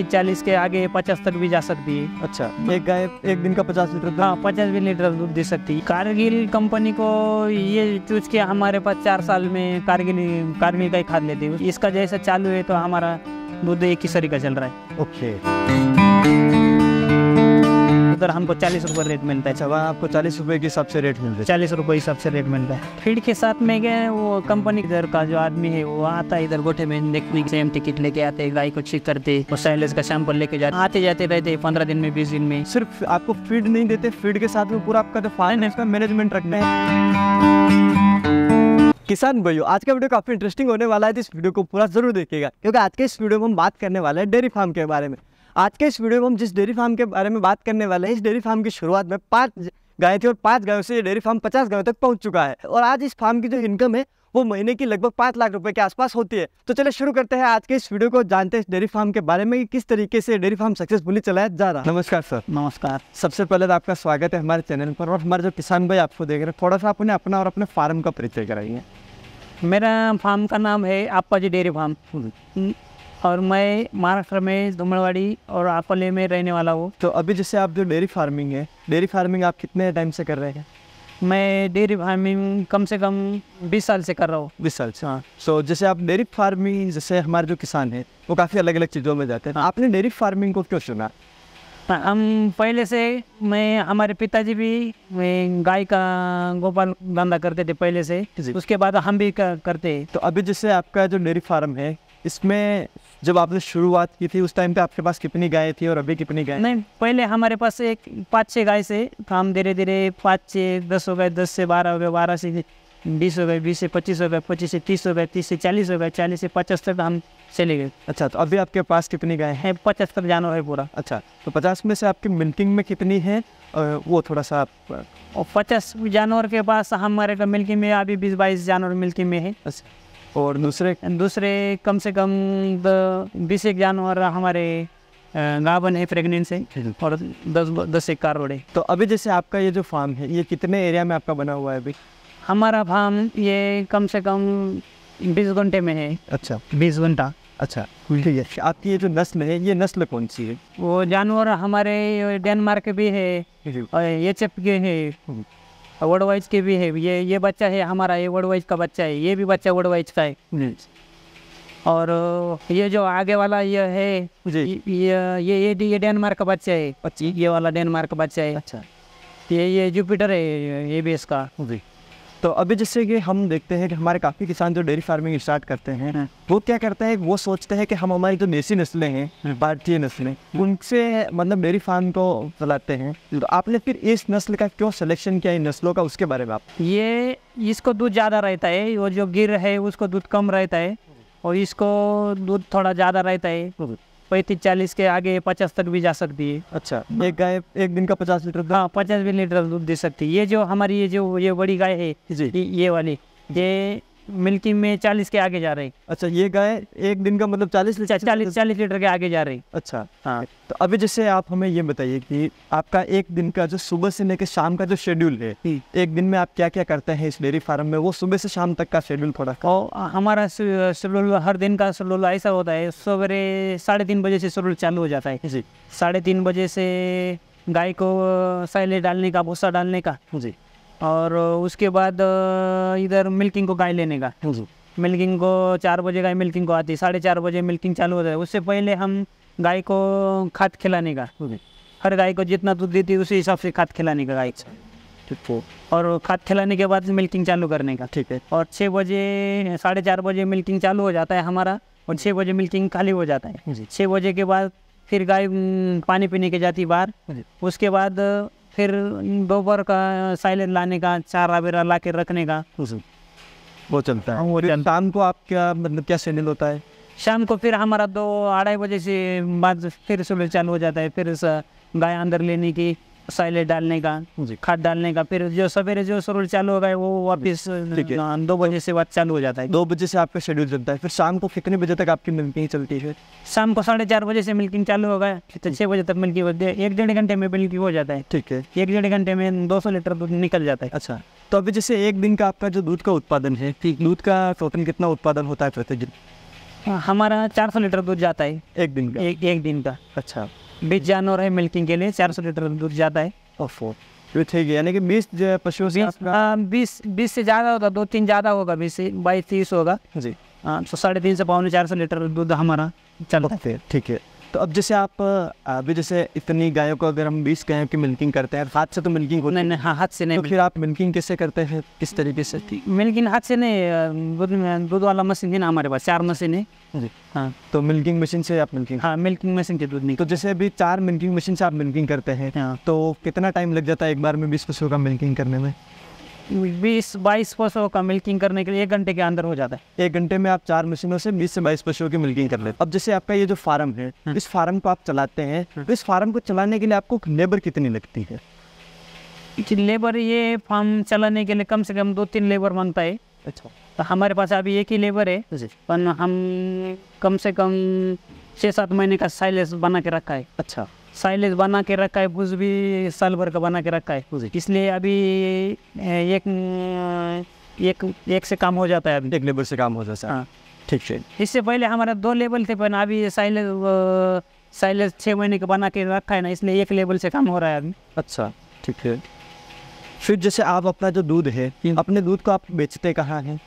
35-40 के आगे 50 तक भी जा सकती है। अच्छा, एक गाय एक दिन का 50 लीटर? हाँ, 50 लीटर दूध दे सकती है। कारगिल कंपनी को ये चूज किया, हमारे पास 4 साल में कारगिल का ही खाद लेते हैं। इसका जैसा चालू है तो हमारा दूध एक ही सरी का चल रहा है। ओके। उधर हमको 40 रुपये रेट मिलता है। अच्छा, वहाँ आपको 40 रुपये के हिसाब से रेट मिलता है? 40 रुपये हिसाब से रेट मिलता है। फीड के साथ में गए, वो कंपनी इधर का जो आदमी है वो आता है इधर गोठे में देखने, सेम टिकट लेके आते हैं, गाय को चेक करते, वो साइलेज का सैंपल लेके जाते, आते जाते रहते 15 दिन में 20 दिन में। सिर्फ आपको फीड नहीं देते, फीड के साथ में पूरा आपका जो फार्म है इसका मैनेजमेंट रखते हैं। किसान भाइयों, आज का वीडियो काफ़ी इंटरेस्टिंग होने वाला है, तो इस वीडियो को पूरा जरूर देखिएगा, क्योंकि आज के इस वीडियो में हम बात करने वाले हैं डेयरी फार्म के बारे में। आज के इस वीडियो में हम जिस डेयरी फार्म के बारे में बात करने वाले हैं, इस डेयरी फार्म की शुरुआत में 5 गाय थी और 5 गायों से ये डेयरी फार्म 50 गायों तक पहुंच चुका है। और आज इस फार्म की जो इनकम है वो महीने की लगभग 5 लाख रुपए के आसपास होती है। तो चलिए शुरू करते हैं आज के इस वीडियो को, जानते हैं इस डेयरी फार्म के बारे में कि किस तरीके से डेयरी फार्म सक्सेसफुली चलाया जा रहा है। नमस्कार सर। नमस्कार। सबसे पहले तो आपका स्वागत है हमारे चैनल पर, और हमारे जो किसान भाई आपको देख रहे हैं, थोड़ा सा आप उन्हें अपना और अपने फार्म का परिचय कराइए। मेरा फार्म का नाम है आप्पाजी डेयरी फार्म, और मैं महाराष्ट्र में धुमड़वाड़ी और अकोले में रहने वाला हूँ। तो अभी जैसे आप जो डेयरी फार्मिंग आप कितने टाइम से कर रहे हैं? मैं डेयरी फार्मिंग कम से कम 20 साल से कर रहा हूँ। 20 साल से? हाँ। सो जैसे आप डेयरी फार्मिंग, जैसे हमारे जो किसान हैं वो काफ़ी अलग अलग चीज़ों में जाते हैं, आपने डेयरी फार्मिंग को क्यों चुना? हम पहले से, हमारे पिताजी भी गाय का गोपाल धंधा करते थे पहले से, उसके बाद हम भी करते हैं। तो अभी जैसे आपका जो डेयरी फार्म है, इसमें जब आपने शुरुआत की थी उस टाइम पे आपके पास कितनी गाय थी और अभी कितनी गाय? नहीं, पहले हमारे पास 5-6 गाय से काम, धीरे धीरे 5 से 10 हो गए, 10 से 12 हो गए, 12 से 20 हो गए, 20 से 25 हो गए, 25 से 30 हो गए, 30 से 40 हो गए, 40 से 50 तक हम चले गए। अच्छा, तो अभी आपके पास कितनी गाय हैं? 75 जानवर है पूरा। अच्छा, तो 50 में से आपकी मिल्किंग में कितनी है, वो थोड़ा सा आप? और 50 जानवर के पास हमारे का मिल्किंग में अभी 20-22 जानवर मिल्किंग में है। अच्छा, और दूसरे कम से कम 20 जानवर हमारे गाभन है, प्रेग्नेंट है, और 10 एक कारवड़े। तो अभी जैसे आपका ये जो फार्म है, ये कितने एरिया में आपका बना हुआ है अभी? हमारा फार्म ये कम से कम 20 घंटे में है। अच्छा, 20 घंटा। अच्छा, ठीक है। आपकी ये जो नस्ल है, ये नस्ल कौन सी है? वो जानवर हमारे डेनमार्क भी है, और HF के है, वुडवाइज के भी है। ये बच्चा है हमारा, ये वुडवाइज का बच्चा है, ये भी बच्चा वुडवाइज का है। और ये जो आगे वाला ये है, ये डेनमार्क का बच्चा है। ये वाला डेनमार्क का बच्चा है। अच्छा, ये जुपिटर है ABS का। जी। तो अभी जैसे कि हम देखते हैं कि हमारे काफ़ी किसान जो डेयरी फार्मिंग स्टार्ट करते हैं, वो क्या करते हैं, वो सोचते हैं कि हम हमारी जो देसी नस्लें हैं, भारतीय नस्लें, उनसे मतलब डेयरी फार्म को चलाते हैं। तो आपने फिर इस नस्ल का क्यों सिलेक्शन किया, इन नस्लों का, उसके बारे में आप? ये इसको दूध ज़्यादा रहता है, वो जो गिर है उसको दूध कम रहता है, और इसको दूध थोड़ा ज़्यादा रहता है, 35-40 के आगे 50 तक भी जा सकती है। अच्छा, एक गाय एक दिन का 50 लीटर? हाँ, 50 लीटर दूध दे सकती है। ये जो हमारी ये बड़ी गाय है, ये वाली, ये मिल्किंग में 40 के आगे जा रही। अच्छा, ये गाय एक दिन का मतलब 40 लीटर के आगे जा रही। अच्छा, हाँ। तो अभी जैसे आप हमें ये बताइए कि आपका एक दिन का जो सुबह से लेकर शाम का जो शेड्यूल है, एक दिन में आप क्या क्या करते हैं इस डेयरी फार्म में, वो सुबह से शाम तक का शेड्यूल थोड़ा? और हमारा शेड्यूल, हर दिन का शेड्यूल ऐसा होता है, सवेरे 3:30 बजे से शेड्यूल चालू हो जाता है जी। 3:30 बजे से गाय को साइलेज डालने का, भूसा डालने का जी, और उसके बाद इधर मिल्किंग को गाय लेने का जी। मिल्किंग को 4 बजे गाय मिल्किंग को आती है, 4:30 बजे मिल्किंग चालू होता है। उससे पहले हम गाय को खाद खिलाने का, हर गाय को जितना दूध देती है उसी हिसाब से खाद खिलाने का गाय को, और खाद खिलाने के बाद मिल्किंग चालू करने का। ठीक है। और 6 बजे 4:30 बजे मिल्किंग चालू हो जाता है हमारा, और 6 बजे मिल्किंग खाली हो जाता है। 6 बजे के बाद फिर गाय पानी पीने के जाती बाहर। उसके बाद फिर दोपहर का साइलेज लाने का, चारा वेरा ला के रखने का, वो चलता है। शाम को आप क्या मतलब क्या शेड्यूल होता है? शाम को फिर हमारा 2-2:30 बजे से बाद फिर सुबह चालू हो जाता है, फिर गाय अंदर लेने की, साइलेज डालने का, खाद डालने का। फिर जो सवेरे जो शेड्यूल चालू हो गया वो वापस 2 बजे से बाद चालू हो जाता है। 2 बजे से आपका शेड्यूल चलता है। फिर शाम को कितने बजे तक आपकी मिल्किंग चलती है? शाम को 4:30 बजे से मिल्किंग चालू हो गया, तो 6 बजे तक मिल्किंग होती है। 1-1.5 घंटे में मिल्किंग हो जाता है। ठीक है। 1-1.5 घंटे में 200 लीटर दूध निकल जाता है। अच्छा, तो अभी जैसे एक दिन का आपका जो दूध का उत्पादन है, ठीक, दूध का टोटल कितना उत्पादन होता है प्रतिदिन? हमारा 400 लीटर दूध जाता है एक दिन का? एक दिन का। अच्छा, 20 जानवर है मिल्किंग के लिए, 400 लीटर दूध जाता है। ओफो, ये ठीक है, यानी कि 20 पशुओं से आपका 20 से ज़्यादा होगा, 2-3 ज़्यादा होगा, 20 से 22-30 होगा। जी। हाँ, तो 350 से 400 लीटर दूध हमारा चलता है। ठीक है। तो अब जैसे आप अभी जैसे इतनी गायों को अगर हम 20 गायों की मिल्किंग करते हैं, हाथ से तो मिल्किंग होती नहीं, हाँ, हाथ से नहीं। तो फिर आप मिल्किंग कैसे करते हैं, किस तरीके से? मिल्किंग हाथ से नहीं, दूध वाला मशीन है ना हमारे पास, 4 मशीन है। जी। हाँ, तो मिल्किंग मशीन से आप मिल्किंग? हाँ, मिल्किंग मशीन के दूध नहीं। तो जैसे अभी 4 मिल्किंग मशीन से आप मिल्किंग करते हैं, हाँ। तो कितना टाइम लग जाता है एक बार में 20 पशुओं का मिल्किंग करने में? 20-22 पशुओं का मिल्किंग करने के लिए 1 घंटे के अंदर हो जाता है। 1 घंटे में आप 4 मशीनों से 20 से 22 पशुओं की मिल्किंग कर लेते हैं। अब जैसे आपका ये जो फार्म है, इस फार्म को आप चलाते हैं, तो इस फार्म को चलाने के लिए आपको लेबर कितनी लगती है? लेबर ये फार्म चलाने के लिए कम से कम 2-3 लेबर मांगता है। अच्छा। तो हमारे पास अभी एक ही लेबर है, जी। पर हम कम से कम 6-7 महीने का साइलेज बना के रखा है। अच्छा। साइलेज बना के रखा है, बुश भी साल भर का बना के रखा है, इसलिए अभी एक से काम हो जाता है। अभी एक लेबर से काम हो जाता है। हाँ, ठीक है। इससे पहले हमारा 2 लेवल थे, पर अभी साइलेज 6 महीने का बना के रखा है ना, इसलिए 1 लेवल से काम हो रहा है अभी। अच्छा, ठीक है। फिर जैसे आप अपना जो दूध है, अपने दूध को आप बेचते कहाँ हैं?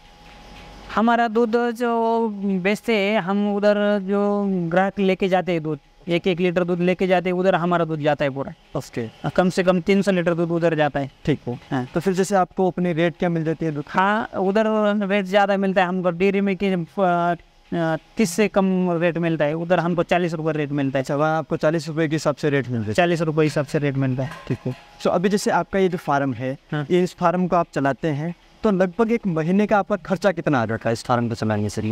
हमारा दूध जो बेचते हैं हम, उधर जो ग्राहक लेके जाते हैं दूध, 1-1 लीटर दूध लेके जाते हैं, उधर हमारा दूध जाता है पूरा। ओके। कम से कम 300 लीटर दूध उधर जाता है। ठीक है। हाँ। तो फिर जैसे आपको अपनी रेट क्या मिल जाती है दूध? हाँ, उधर रेट ज़्यादा मिलता है हमको, डेयरी में कि 30 से कम रेट मिलता है, उधर हमको 40 रुपये रेट मिलता है। अच्छा, वहाँ आपको 40 रुपये के हिसाब से रेट मिलता है? 40 रुपये हिसाब से रेट मिलता है। ठीक है। तो अभी जैसे आपका ये जो फार्म है, हाँ। ये इस फार्म को आप चलाते हैं, तो लगभग एक महीने का आपका खर्चा कितना आ जाता है इस फार्म को चलाने से?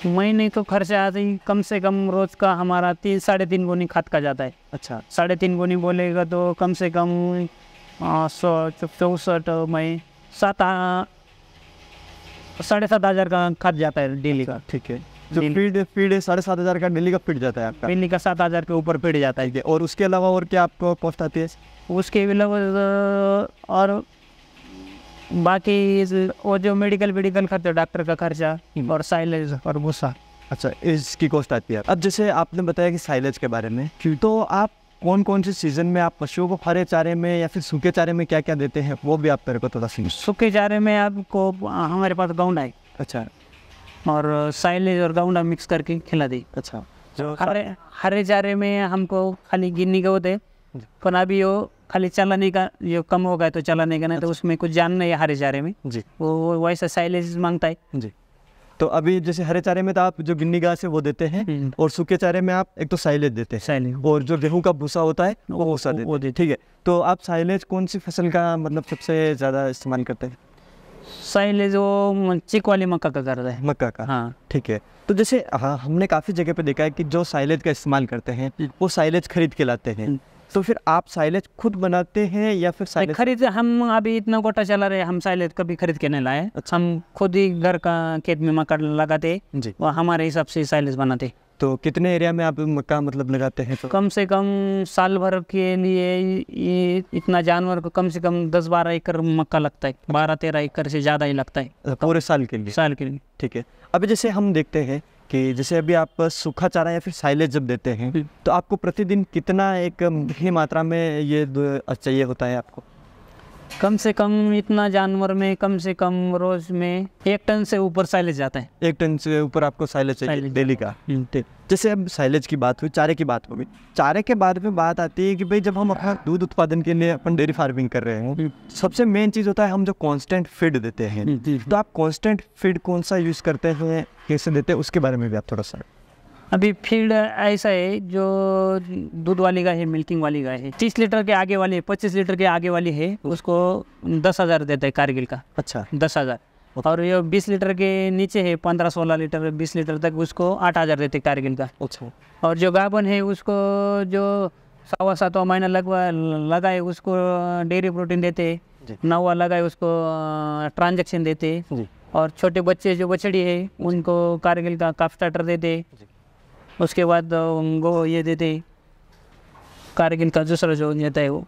महीने तो खर्चा आते ही कम से कम रोज़ का हमारा 3-3.5 गुनी खाद का जाता है। अच्छा। 3.5 गुनी बोलेगा तो कम से कम 164 में 7,500 का खाद जाता है डेली का। ठीक है। जो फीड 7,500 का डेली का फीड जाता है आपका? डेली का 7,000 के ऊपर फीड जाता है। और उसके अलावा और क्या आपको कॉस्ट आती है? उसके अलावा और बाकी वो जो मेडिकल खर्चा, डॉक्टर का खर्चा और साइलेज और भूसा। अच्छा, इसकी कॉस्ट आती है। अब जैसे आपने बताया कि साइलेज के बारे में, तो आप कौन कौन से सीजन में आप पशुओं को हरे चारे में या फिर सूखे चारे में क्या क्या देते हैं, वो भी आप मेरे को थोड़ा समझ। सूखे चारे में आपको हमारे पास गाउंडा है। अच्छा। और साइलेज और गाउंडा मिक्स करके खिला दी। अच्छा। जो हरे चारे में हमको खाली गिन्नी के होते, पर अभी वो खाली चलाने का ये कम हो गया तो चलाने का नहीं। तो उसमें कुछ जान नहीं है हरे चारे में जी, वो वैसा साइलेज मांगता है जी। तो अभी जैसे हरे चारे में तो आप जो गिन्नी घास है वो देते हैं, और सूखे चारे में आप एक तो साइलेज देते हैं, साइलेज, और जो गेहूं का भूसा होता है वो भूसा देते हैं। ठीक है। तो आप साइलेज कौन सी फसल का मतलब सबसे ज़्यादा इस्तेमाल करते हैं? साइलेज वो चिक वाली मक्का का करता है। मक्का का? हाँ। ठीक है। तो जैसे हाँ, हमने काफ़ी जगह पे देखा है कि जो साइलेज का इस्तेमाल करते हैं वो साइलेज खरीद के लाते हैं। तो फिर आप साइलेज खुद बनाते हैं या फिर साइलेज खरीद? हम अभी इतना गोटा चला रहे, हम साइलेज कभी खरीद के नहीं लाए। अच्छा। हम खुद ही घर का खेत में मक्का लगाते जी, वो हमारे हिसाब से साइलेज बनाते। तो कितने एरिया में आप मक्का मतलब लगाते हैं? तो कम से कम साल भर के लिए ये इतना जानवर को कम से कम 10-12 एकड़ मक्का लगता है। 12-13 एकड़ से ज़्यादा ही लगता है पूरे साल के लिए? साल के लिए। ठीक है। अभी जैसे हम देखते हैं कि जैसे अभी आप सूखा चारा या फिर साइलेज जब देते हैं तो आपको प्रतिदिन कितना कितनी मात्रा में ये चाहिए होता है आपको? कम से कम इतना जानवर में कम से कम रोज में 1 टन से ऊपर साइलेज जाता है। 1 टन से ऊपर आपको साइलेज चाहिए डेली का? ठीक। जैसे अब साइलेज की बात हुई, चारे की बात होगी, चारे के बाद में बात आती है कि भाई जब हम अपना दूध उत्पादन के लिए अपन डेयरी फार्मिंग कर रहे हैं, सबसे मेन चीज़ होता है हम जो कांस्टेंट फीड देते हैं। तो आप कांस्टेंट फीड कौन सा यूज़ करते हैं, कैसे देते हैं, उसके बारे में भी आप थोड़ा सा। अभी फीड ऐसा है, जो दूध वाली गाय है, मिल्किंग वाली गाय है, 30 लीटर के आगे वाली है, 25 लीटर के आगे वाली है, उसको 10,000 देता है कारगिल का। अच्छा। 10,000। और ये 20 लीटर के नीचे है, 15-16 लीटर 20 लीटर तक, उसको 8,000 देते कारगिल का। अच्छा। और जो गाभन है उसको जो 7वां महीना लगाए उसको डेयरी प्रोटीन देते, 9वां लगाए उसको ट्रांजेक्शन देते। और छोटे बच्चे जो बछड़ी है उनको कारगिल का काफ स्टार्टर देते। उसके बाद उनको ये देते कारगिल का दूसरा जो देता है वो।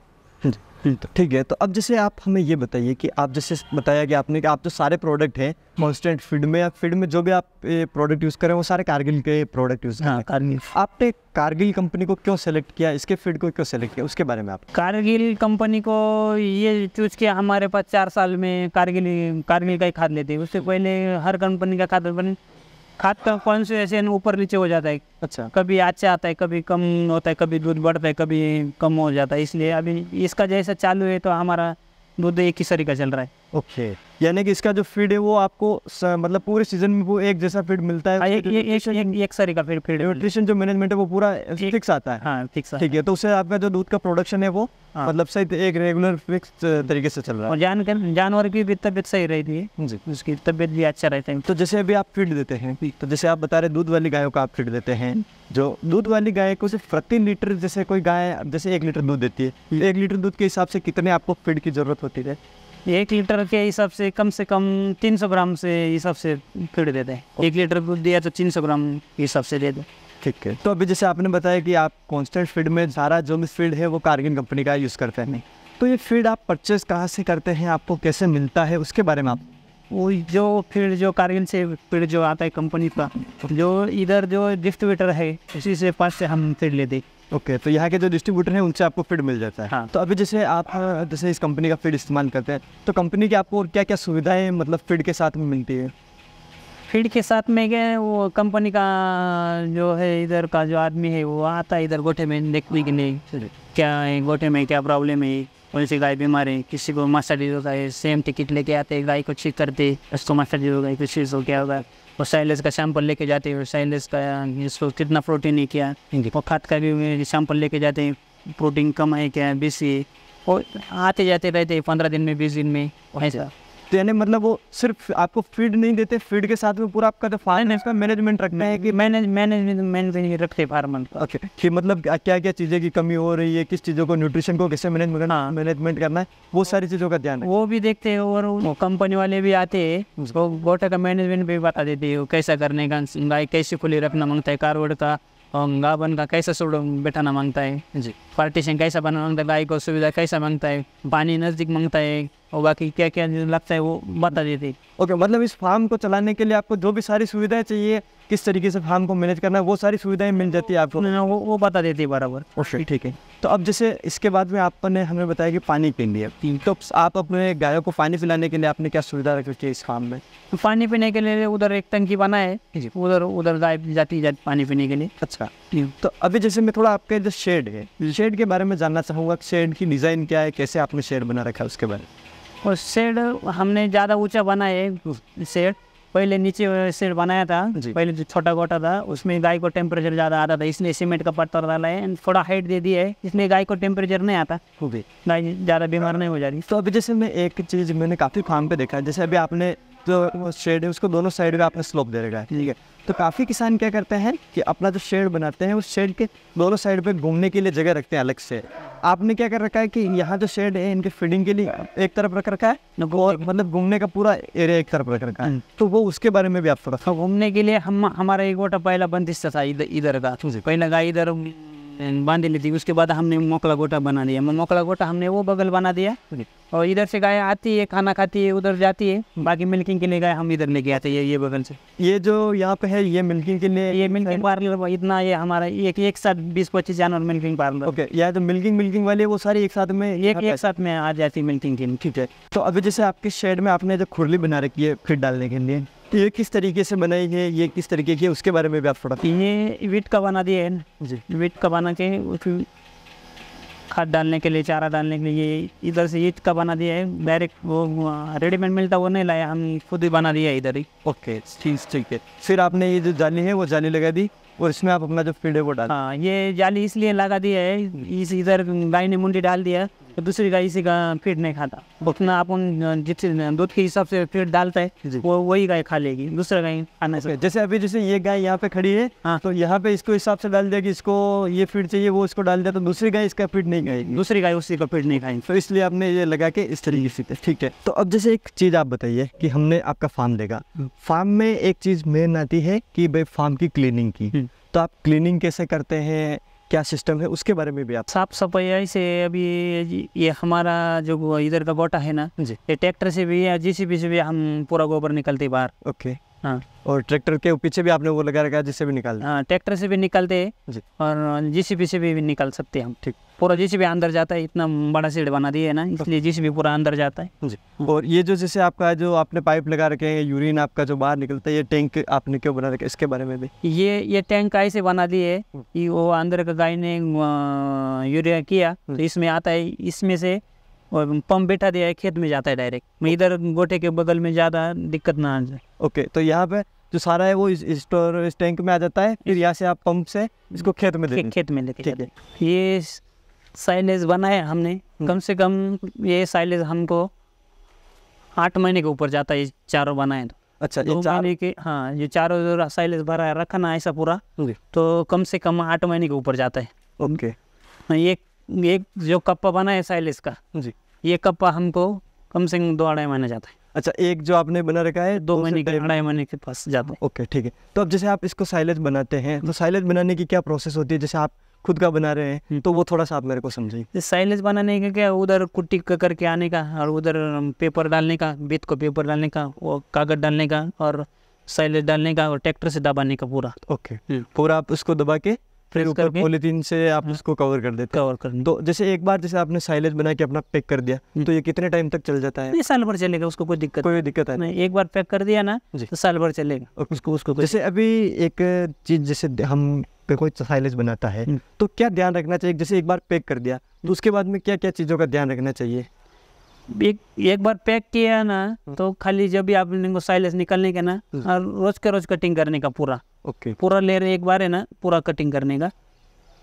तो ठीक है, तो अब जैसे आप हमें ये बताइए कि आप जैसे बताया कि आपने कि आप जो सारे प्रोडक्ट हैं कांस्टेंट फीड में या फीड में जो भी आप प्रोडक्ट यूज़ करें वो सारे कारगिल के प्रोडक्ट यूज़ हाँ, कारगिल। आपने कारगिल कंपनी को क्यों सेलेक्ट किया, इसके फीड को क्यों सेलेक्ट किया, उसके बारे में आप? कारगिल कंपनी को ये चूज किया, हमारे पास 4 साल में कारगिल का ही खाद लेते हैं। उससे पहले हर कंपनी का खाद का कॉन्सेंट्रेशन ऊपर नीचे हो जाता है। अच्छा, कभी अच्छा आता है, कभी कम होता है, कभी दूध बढ़ता है, कभी कम हो जाता है। इसलिए अभी इसका जैसा चालू है तो हमारा दूध एक ही सरी का चल रहा है। ओके, यानी कि इसका जो फीड है वो आपको मतलब पूरे सीजन में वो एक जैसा फीड मिलता है, एक सरी का फीड न्यूट्रिशन जो मैनेजमेंट है वो पूरा फिक्स आता है। हाँ, फिक्स। ठीक है, तो उससे आपका जो दूध का प्रोडक्शन है वो मतलब सही एक रेगुलर फिक्स तरीके से चल रहा है। और जानवर की भी तबीयत सही रहती है जी, उसकी तबीयत भी अच्छा रहता है। तो जैसे अभी आप फीड देते हैं, तो जैसे आप बता रहे दूध वाली गायों का आप फीड देते हैं, जो दूध वाली गाय को सिर्फ प्रति लीटर, जैसे कोई गाय जैसे 1 लीटर दूध देती है, 1 लीटर दूध के हिसाब से कितने आपको फीड की जरूरत होती है? 1 लीटर के हिसाब से कम 300 ग्राम से हिसाब से फीड देते हैं। 1 लीटर दूध दिया तो 300 ग्राम के हिसाब से दे दो। ठीक है, तो अभी जैसे आपने बताया कि आप कांस्टेंट फीड में सारा जो भी फीड है वो कारगिल कंपनी का यूज़ करते हैं, तो ये फीड आप परचेस कहाँ से करते हैं, आपको कैसे मिलता है, उसके बारे में आप? वो जो कारगिल से फीड जो आता है कंपनी का, जो इधर जो डिस्ट्रीब्यूटर है उसी से पास से हम फीड लेते। ओके, तो यहाँ के जो डिस्ट्रीब्यूटर हैं उनसे आपको फीड मिल जाता है। हाँ। तो अभी जैसे आप जैसे इस कंपनी का फीड इस्तेमाल करते हैं, तो कंपनी की आपको क्या क्या सुविधाएं मतलब फीड के साथ में मिलती है? फीड के साथ में क्या, वो कंपनी का जो है इधर का जो आदमी है वो आता है इधर गोठे में देखने के लिए क्या है, गोठे में क्या प्रॉब्लम है, कौन सी गाय बीमार है, किसी को मास्टरडीज होता है, सेम टिकट लेके आते हैं, गाय को चेक करते, उसको मास्टरडीज होगा, किसी को क्या होगा, और साइलेज का सैंपल लेके जाते हैं, साइलेज का इसको कितना प्रोटीन है क्या, और खाद का भी सैंपल लेके जाते हैं, प्रोटीन कम है क्या, बीसी है, और आते जाते रहते हैं 15 दिन में 20 दिन में ऐसा। तो यानी मतलब वो सिर्फ आपको फीड नहीं देते, फीड के साथ में पूरा आपका जो फार्म है इसका मैनेजमेंट रखना है कि मैनेजमेंट रखते फार्मर। ओके, कि मतलब क्या क्या चीज़ें की कमी हो रही है, किस चीज़ों को न्यूट्रिशन को कैसे मैनेजमेंट करना है, वो सारी चीज़ों का ध्यान है। वो भी देखते हैं, और कंपनी वाले भी आते हैं, उसको गोटा का मैनेजमेंट भी बता देते हैं कैसा करने का, गाय कैसे खुली रखना मांगता है, कारवड़ का और गाबन का कैसा सुड़ बैठाना मांगता है जी, पार्टीशन कैसा बनाना मांगता है, गाय को सुविधा कैसा मांगता है, पानी नज़दीक मांगता है, और बाकी क्या क्या लगता है वो बता देते। ओके, मतलब इस फार्म को चलाने के लिए आपको जो भी सारी सुविधाएं चाहिए, किस तरीके से फार्म को मैनेज करना है, वो सारी सुविधाएं मिल जाती है आपको? वो बता देते हैं बराबर। ओके, ठीक है। तो अब जैसे इसके बाद में आपने हमें बताया कि पानी के लिए, तो आप अपने गायों को पानी पिलाने के लिए आपने क्या सुविधा रखी है इस फार्म में? पानी पीने के लिए उधर एक टंकी बना है, उधर गाय जाती पानी पीने के लिए। अच्छा, तो अभी जैसे मैं थोड़ा आपके जो शेड है, शेड के बारे में जानना चाहूँगा, शेड की डिज़ाइन क्या है, कैसे आपने शेड बना रखा है उसके बारे में? और शेड हमने ज़्यादा ऊंचा बनाया है शेड, पहले नीचे शेड बनाया था, पहले जो छोटा गोटा था उसमें गाय को टेम्परेचर ज़्यादा आता था, इसलिए सीमेंट का पत्थर डाला है, थोड़ा हाइट दे दिया है, इसलिए गाय को टेम्परेचर नहीं आता, गाय ज़्यादा बीमार नहीं हो जा रही। तो अभी जैसे मैं एक चीज़ मैंने काफ़ी फार्म पे देखा है, जैसे अभी आपने जो शेड है उसको दोनों साइड में आपने स्लोप दे रखा है, ठीक है, तो काफ़ी किसान क्या करते हैं कि अपना जो शेड बनाते हैं उस शेड के दोनों साइड पे घूमने के लिए जगह रखते हैं अलग से। आपने क्या कर रखा है कि यहाँ जो शेड है इनके फीडिंग के लिए एक तरफ रख रखा है और मतलब घूमने का पूरा एरिया एक तरफ रख रखा है, तो वो उसके बारे में भी आप थोड़ा। घूमने के लिए हमारा एक गोटा पहला बंदिश था इधर का, पहला गाय इधर बांध ली थी, उसके बाद हमने मोकला गोटा बना दिया, मोकला गोटा हमने वो बगल बना दिया, और इधर से गाय आती है, खाना खाती है, उधर जाती है, बाकी मिल्किंग के लिए गाय हम इधर लेके आते हैं ये बगल से। ये जो यहाँ पे है ये मिल्किंग के लिए, ये मिल्किंग पार्लर इतना, ये हमारा एक साथ 20-25 जानवर मिल्किंग पार्लर। ओके, या तो मिल्किंग वाले वो सारी एक साथ में एक साथ में आ जाती है मिल्किंग के लिए। ठीक है, तो अभी जैसे आपके शेड में आपने जो खुरली बना रखी है फीड डालने के लिए, तो ये किस तरीके से बनाई है, ये किस तरीके की है, उसके बारे में भी आप थोड़ा। ये वीट का बना दिया है जी, वीट का बना के खाद डालने के लिए, चारा डालने के लिए, इधर से ईट का बना दिया है, डायरेक्ट वो रेडीमेड मिलता वो नहीं लाया, हम खुद ही बना दिया इधर ही। ओके, ठीक है, फिर आपने ये जो जाली है वो जाली लगा दी और इसमें आप अपना जो फीड है वो डाल। हाँ, ये जाली इसलिए लगा दिया है, इस इधर गाय ने मुंडी डाल दिया तो दूसरी गाय इसी का फीड नहीं खाता, उतना अपन जितने दूध के हिसाब से फीड डालता है वो वही गाय खा लेगी, दूसरा गाय खाने से। जैसे अभी जैसे ये गाय यहाँ पे खड़ी है, हाँ, तो यहाँ पे इसको हिसाब से डाल दिया कि इसको ये फीड चाहिए, वो इसको डाल दिया, तो दूसरी गाय इसका फीड नहीं खाएगी, दूसरी गाय उसी का फीड नहीं खाएगी, तो इसलिए आपने ये लगा के इस तरीके से। ठीक है, तो अब जैसे एक चीज़ आप बताइए कि हमने आपका फार्म देखा, फार्म में एक चीज़ मेन आती है कि भाई फार्म की क्लीनिंग की, तो आप क्लीनिंग कैसे करते हैं, क्या सिस्टम है उसके बारे में भी आप। साफ सफाई ऐसे अभी ये हमारा जो इधर का गोटा है ना जी। ये ट्रैक्टर से भी या जेसीबी से भी हम पूरा गोबर निकलते बाहर। ओके। हाँ। और ट्रैक्टर के पीछे भी आपने वो लगा रखा है जिससे भी निकालना। हाँ, ट्रैक्टर से भी निकलते हैं जी। और जेसीबी से भी निकल सकते हैं हम। ठीक। पूरा जेसीबी अंदर जाता है, इतना बड़ा सीढ़ बना दिया है ना, इसलिए जेसीबी पूरा अंदर जाता है। जी। और ये जो जैसे आपका जो आपने पाइप लगा रखे हैं, यूरिन आपका जो बाहर निकलता है, ये टैंक आपने क्यों बना रखा है, इसके बारे में भी। ये टैंक ऐसे बना दिए कि वो अंदर का गाय ने यूरिया किया तो इसमें आता है, इसमें से पंप बैठा दिया है, खेत में जाता है डायरेक्ट। मैं इधर गोटे के बगल में ज़्यादा दिक्कत ना आ जाए। ओके, तो यहाँ पे जो सारा है वो इस टैंक में आ जाता है, फिर यहाँ से आप पंप से इसको खेत में खेत में लेके जाते हैं। ये साइलेज बनाया हमने, कम से कम ये साइलेज हमको 8 महीने के ऊपर जाता है, ये चारों बनाए तो। अच्छा, ये 2 महीने के, हाँ, ये चारों साइलेज भरा रखा ना ऐसा पूरा, तो कम से कम 8 महीने के ऊपर जाता है। ओके। एक जो कप्पा बना है साइलेज का जी, ये कप्पा हमको कम से कम 2-2.5 महीने जाता है। अच्छा, एक जो आपने बना रखा है 2 महीने के 2.5 महीने के पास जाता है। ओके, ठीक है। तो अब जैसे आप इसको साइलेज बनाते हैं तो साइलेज बनाने की क्या प्रोसेस होती है, जैसे आप खुद का बना रहे हैं तो वो थोड़ा सा आप मेरे को समझाइए। साइलेज बनाने का क्या, उधर कुट्टी करके आने का और उधर पेपर डालने का, बीत को पेपर डालने का, वो कागज डालने का और साइलेज डालने का और ट्रैक्टर से दबाने का पूरा। ओके, पूरा आप उसको दबा के फिर ऊपर पॉलीथीन से आप उसको कवर कर देते हैं। कवर करने तो जैसे एक बार जैसे आपने साइलेज बना के अपना पैक कर दिया तो ये कितने टाइम तक चल जाता है? साल भर चलेगा, उसको कोई दिक्कत है नहीं। एक बार पैक कर दिया ना तो साल भर चलेगा उसको। जैसे अभी एक चीज, जैसे हम पे कोई साइलेज बनाता है तो क्या ध्यान रखना चाहिए? जैसे एक बार पैक कर दिया तो उसके बाद में क्या क्या चीज़ों का ध्यान रखना चाहिए? एक बार पैक किया ना तो खाली जब भी आप इनको साइलेज निकलने का ना और रोज के रोज कटिंग करने का पूरा। ओके। पूरा लेयर एक बार है ना पूरा कटिंग करने का,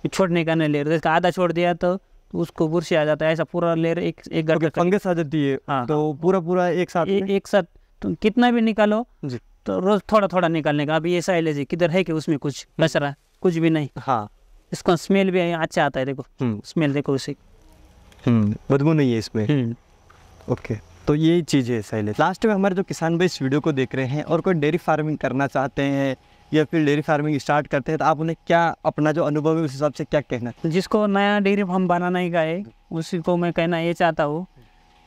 छोड़ने का नहीं लेयर। जैसे आधा छोड़ दिया तो उसको बुरशी आ जाता है, ऐसा पूरा लेयर एक गड्ढा फंगस आ जाती है। हाँ, तो पूरा एक साथ तो कितना भी निकालो जी, तो रोज थोड़ा थोड़ा निकालने का। अभी ये साइलेज है, किधर है कि उसमें कुछ कचरा कुछ भी नहीं। हाँ, इसका स्मेल भी अच्छा आता है, देखो स्मेल देखो उसे, बदबू नहीं है इसमें। ओके, तो यही चीज़ है साइलेज। लास्ट में हमारे जो किसान भाई इस वीडियो को देख रहे हैं और कोई डेयरी फार्मिंग करना चाहते हैं या फिर डेयरी फार्मिंग स्टार्ट करते हैं तो आप उन्हें क्या अपना जो अनुभव है उस हिसाब से क्या कहना? जिसको नया डेयरी फार्म बनाना ही का है उसी को मैं कहना ये चाहता हूँ,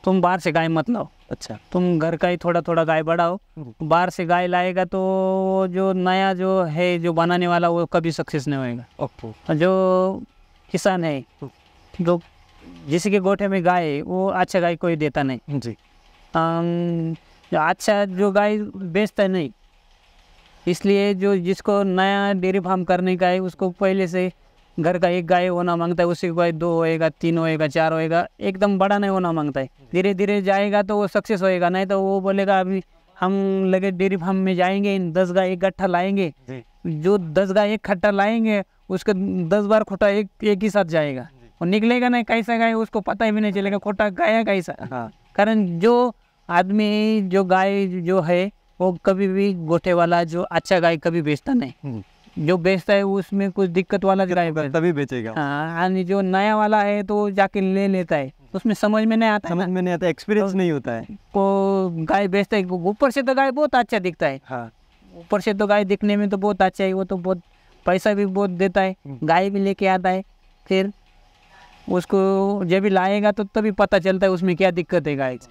तुम बाहर से गाय मत लाओ। अच्छा, तुम घर का ही थोड़ा थोड़ा गाय बढ़ाओ। बाहर से गाय लाएगा तो जो नया जो है जो बनाने वाला वो कभी सक्सेस नहीं होएगा। ओके। जो किसान है जो जिसके गोठे में गाय है वो अच्छा गाय कोई देता नहीं जी। अच्छा जो गाय बेचता नहीं, इसलिए जो जिसको नया डेयरी फार्म करने का है उसको पहले से घर का एक गाय होना मांगता है, उसी गाय 2 होएगा, 3 होएगा, 4 होएगा, एकदम बड़ा नहीं होना मांगता है। धीरे धीरे जाएगा तो वो सक्सेस होएगा, नहीं तो वो बोलेगा अभी हम लगे डेयरी फार्म में जाएंगे 10 गाय एक गट्ठा लाएंगे, जो 10 गाय एक खट्टा लाएंगे उसका 10 बार खोटा एक ही साथ जाएगा और निकलेगा नहीं कैसा गाय, उसको पता भी नहीं चलेगा खोटा गाय कैसा। हाँ, कारण जो आदमी जो गाय जो है वो कभी भी गोठे वाला जो अच्छा गाय कभी बेचता नहीं, जो बेचता है उसमें कुछ दिक्कत वाला गाय तभी बेचेगा। हाँ, जो नया वाला है तो जाके ले लेता है, उसमें समझ में नहीं आता, एक्सपीरियंस नहीं होता है। को गाय बेचता है, ऊपर से तो गाय बहुत अच्छा दिखता है। हाँ, ऊपर से तो गाय दिखने में तो बहुत अच्छा है, वो तो बहुत पैसा भी बहुत देता है, गाय भी लेके आता है, फिर उसको जब भी लाएगा तो तभी पता चलता है उसमें क्या दिक्कत है गाय से।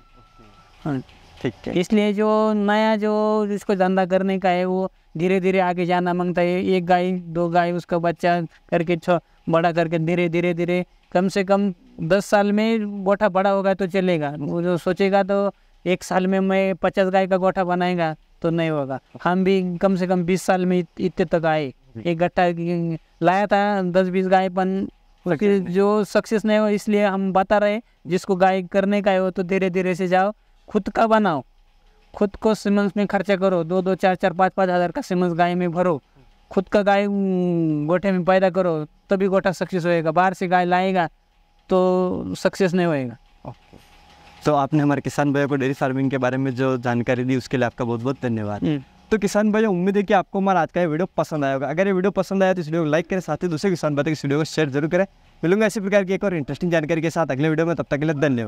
हाँ, ठीक है। इसलिए जो नया जो जिसको धंधा करने का है वो धीरे धीरे आगे जाना मांगता है, 1 गाय 2 गाय उसका बच्चा करके बड़ा करके धीरे धीरे धीरे कम से कम 10 साल में गोठा बड़ा होगा तो चलेगा। वो जो सोचेगा तो 1 साल में मैं 50 गाय का गोठा बनाएगा तो नहीं होगा। हम भी कम से कम 20 साल में इतने तक आए, एक गट्ठा लाया था 10-20 गाय, पर फिर जो सक्सेस नहीं हो, इसलिए हम बता रहे जिसको गाय करने का है वो तो धीरे धीरे से जाओ, खुद का बनाओ, खुद को सीमेंस में खर्चा करो, 2-2, 4-4, 5-5 हज़ार का सीमेंस गाय में भरो, खुद का गाय गोठे में पैदा करो, तभी गोठा सक्सेस होएगा। बाहर से गाय लाएगा तो सक्सेस नहीं होएगा। तो आपने हमारे किसान भैया को डेयरी फार्मिंग के बारे में जो जानकारी दी उसके लिए आपका बहुत बहुत धन्यवाद। तो किसान भैया, उम्मीद है कि आपको हमारा आज का ये वीडियो पसंद आया होगा। अगर ये वीडियो पसंद आया तो इस वीडियो को लाइक करें, साथ ही दूसरे किसान भाई इस वीडियो को शेयर जरूर करें। मिलूंगा इसी प्रकार की एक और इंटरेस्टिंग जानकारी के साथ अगले वीडियो में, तब तक के लिए धन्यवाद।